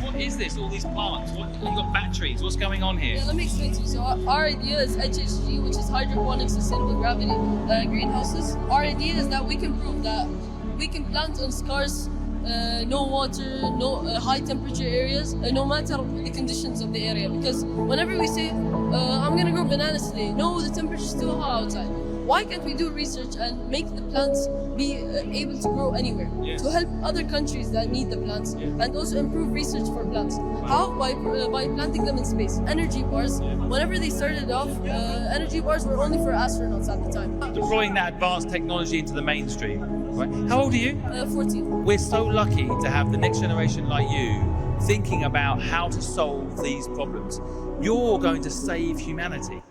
What is this? All these plants? You've got batteries. What's going on here? Yeah, let me explain to you. So our idea is HHG, which is hydroponic sustainable gravity greenhouses. Our idea is that we can prove that we can plant on scarce, no water, no high temperature areas, no matter the conditions of the area. Because whenever we say, I'm gonna grow bananas today, no, the temperature's too hot outside. Why can't we do research and make the plants be able to grow anywhere? Yes. To help other countries that need the plants, and also improve research for plants. How? By planting them in space. Energy bars, whenever they started off, energy bars were only for astronauts at the time. Deploying that advanced technology into the mainstream. Right? How old are you? 14. We're so lucky to have the next generation like you thinking about how to solve these problems. You're going to save humanity.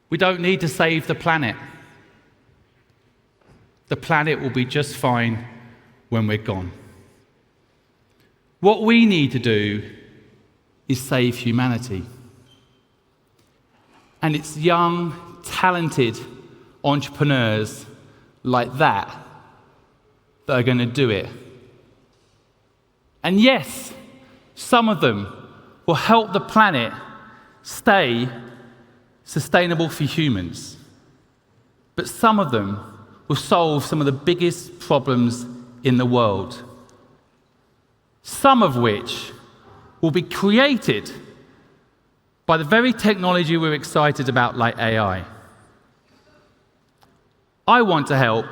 We don't need to save the planet. The planet will be just fine when we're gone. What we need to do is save humanity. And it's young, talented entrepreneurs like that are going to do it. And yes, some of them will help the planet stay sustainable for humans. But some of them will solve some of the biggest problems in the world. Some of which will be created by the very technology we're excited about, like AI. I want to help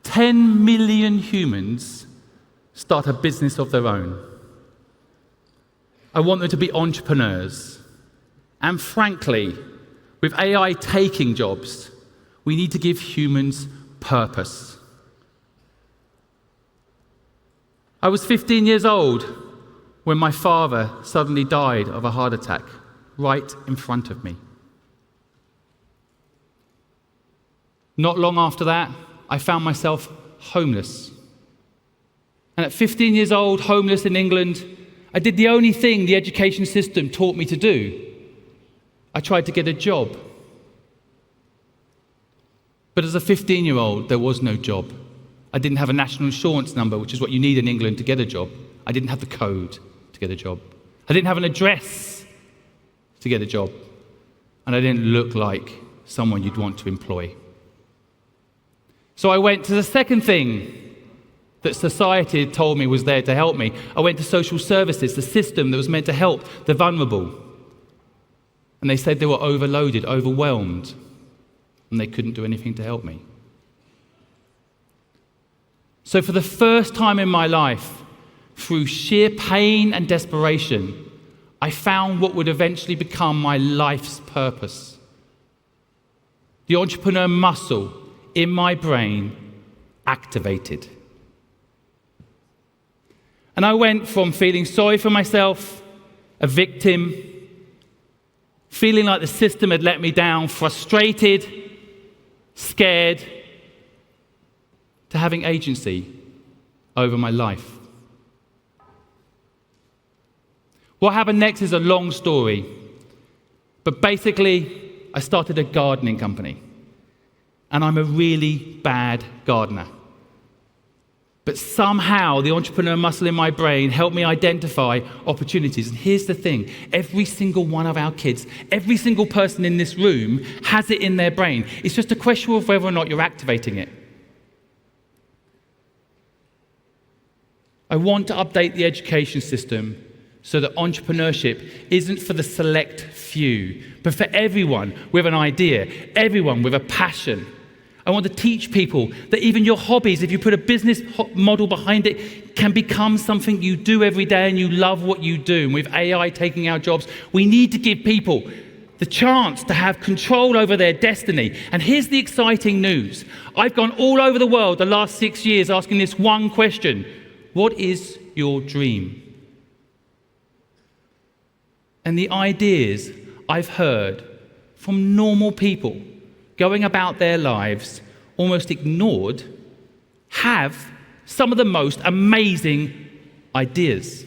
10 million humans start a business of their own. I want them to be entrepreneurs. And frankly, with AI taking jobs, we need to give humans purpose. I was 15 years old when my father suddenly died of a heart attack right in front of me. Not long after that, I found myself homeless. And at 15 years old, homeless in England, I did the only thing the education system taught me to do. I tried to get a job. But as a 15-year-old, there was no job. I didn't have a national insurance number, which is what you need in England to get a job. I didn't have the code to get a job. I didn't have an address to get a job. And I didn't look like someone you'd want to employ. So I went to the second thing that society had told me was there to help me. I went to social services, the system that was meant to help the vulnerable. And they said they were overloaded, overwhelmed, and they couldn't do anything to help me. So for the first time in my life, through sheer pain and desperation, I found what would eventually become my life's purpose. The entrepreneur muscle in my brain activated. And I went from feeling sorry for myself, a victim, feeling like the system had let me down, frustrated, scared, to having agency over my life. What happened next is a long story, but basically, I started a gardening company, and I'm a really bad gardener. But somehow, the entrepreneur muscle in my brain helped me identify opportunities. And here's the thing, every single one of our kids, every single person in this room has it in their brain. It's just a question of whether or not you're activating it. I want to update the education system so that entrepreneurship isn't for the select few, but for everyone with an idea, everyone with a passion. I want to teach people that even your hobbies, if you put a business model behind it, can become something you do every day and you love what you do. And with AI taking our jobs, we need to give people the chance to have control over their destiny. And here's the exciting news. I've gone all over the world the last 6 years asking this one question. What is your dream? And the ideas I've heard from normal people going about their lives, almost ignored, have some of the most amazing ideas.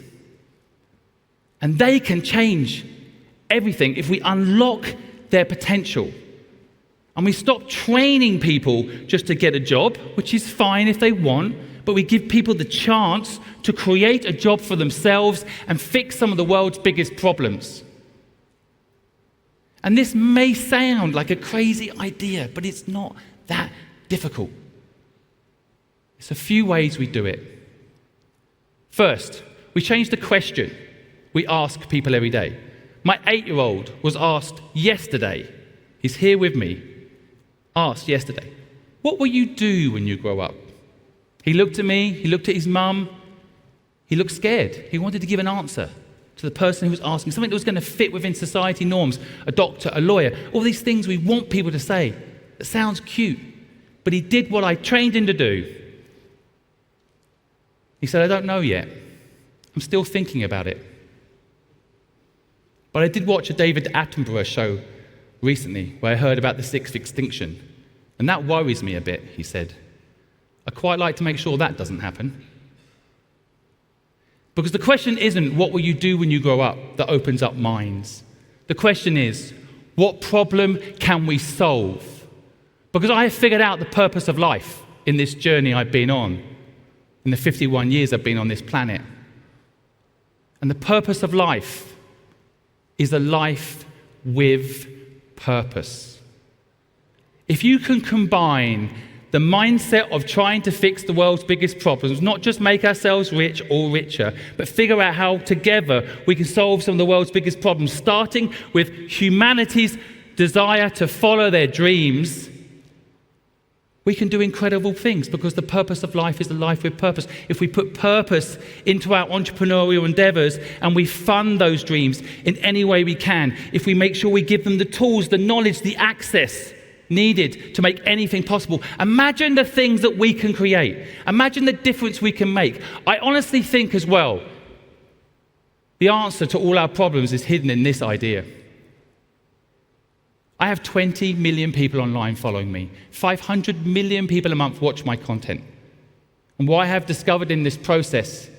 And they can change everything if we unlock their potential. And we stop training people just to get a job, which is fine if they want, but we give people the chance to create a job for themselves and fix some of the world's biggest problems. And this may sound like a crazy idea, but it's not that difficult. It's a few ways we do it. First, we change the question we ask people every day. My 8-year-old was asked yesterday, he's here with me, asked yesterday, what will you do when you grow up? He looked at me, he looked at his mum, he looked scared. He wanted to give an answer to the person who was asking, something that was going to fit within society norms, a doctor, a lawyer, all these things we want people to say. It sounds cute, but he did what I trained him to do. He said, I don't know yet. I'm still thinking about it. But I did watch a David Attenborough show recently where I heard about the 6th extinction. And that worries me a bit, he said. I quite like to make sure that doesn't happen. Because the question isn't, what will you do when you grow up, that opens up minds. The question is, what problem can we solve? Because I have figured out the purpose of life in this journey I've been on, in the 51 years I've been on this planet. And the purpose of life is a life with purpose. If you can combine the mindset of trying to fix the world's biggest problems, not just make ourselves rich or richer, but figure out how together we can solve some of the world's biggest problems, starting with humanity's desire to follow their dreams, we can do incredible things, because the purpose of life is a life with purpose. If we put purpose into our entrepreneurial endeavors and we fund those dreams in any way we can, if we make sure we give them the tools, the knowledge, the access needed to make anything possible, imagine the things that we can create. Imagine the difference we can make. I honestly think as well, the answer to all our problems is hidden in this idea. I have 20 million people online following me. 500 million people a month watch my content. And what I have discovered in this process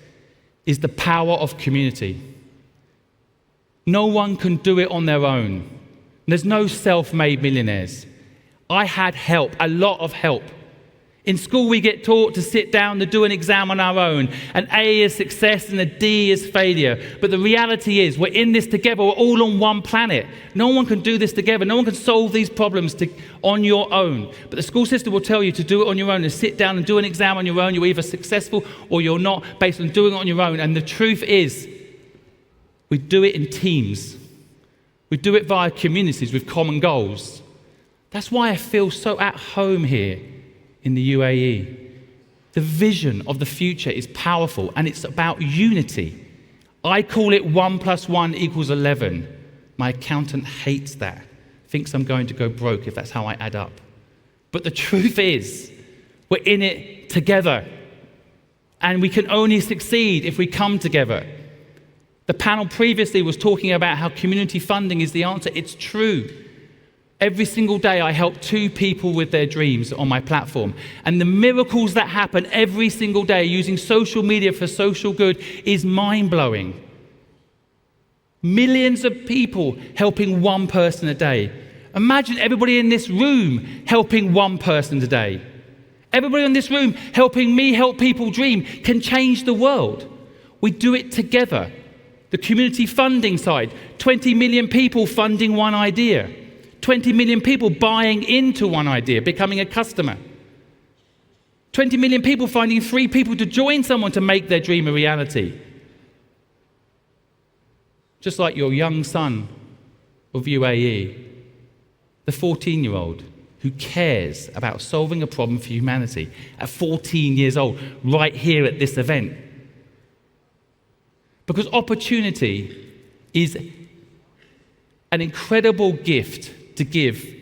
is the power of community. No one can do it on their own. There's no self-made millionaires. I had help, a lot of help. In school, we get taught to sit down to do an exam on our own. An A is success and a D is failure. But the reality is, we're in this together. We're all on one planet. No one can do this together. No one can solve these problems on your own. But the school system will tell you to do it on your own, and sit down and do an exam on your own. You're either successful or you're not, based on doing it on your own. And the truth is, we do it in teams. We do it via communities with common goals. That's why I feel so at home here in the UAE. The vision of the future is powerful, and it's about unity. I call it 1 + 1 = 11. My accountant hates that, thinks I'm going to go broke if that's how I add up. But the truth is, we're in it together, and we can only succeed if we come together. The panel previously was talking about how community funding is the answer. It's true. Every single day I help 2 people with their dreams on my platform. And the miracles that happen every single day using social media for social good is mind-blowing. Millions of people helping 1 person a day. Imagine everybody in this room helping 1 person today. Everybody in this room helping me help people dream can change the world. We do it together. The community funding side, 20 million people funding 1 idea. 20 million people buying into 1 idea, becoming a customer. 20 million people finding 3 people to join someone to make their dream a reality. Just like your young son of UAE, the 14-year-old who cares about solving a problem for humanity at 14 years old, right here at this event. Because opportunity is an incredible gift to give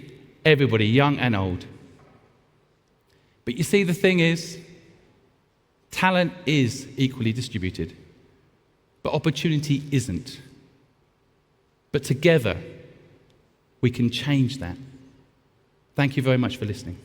everybody, young and old. But you see, the thing is, talent is equally distributed, but opportunity isn't. But together, we can change that. Thank you very much for listening.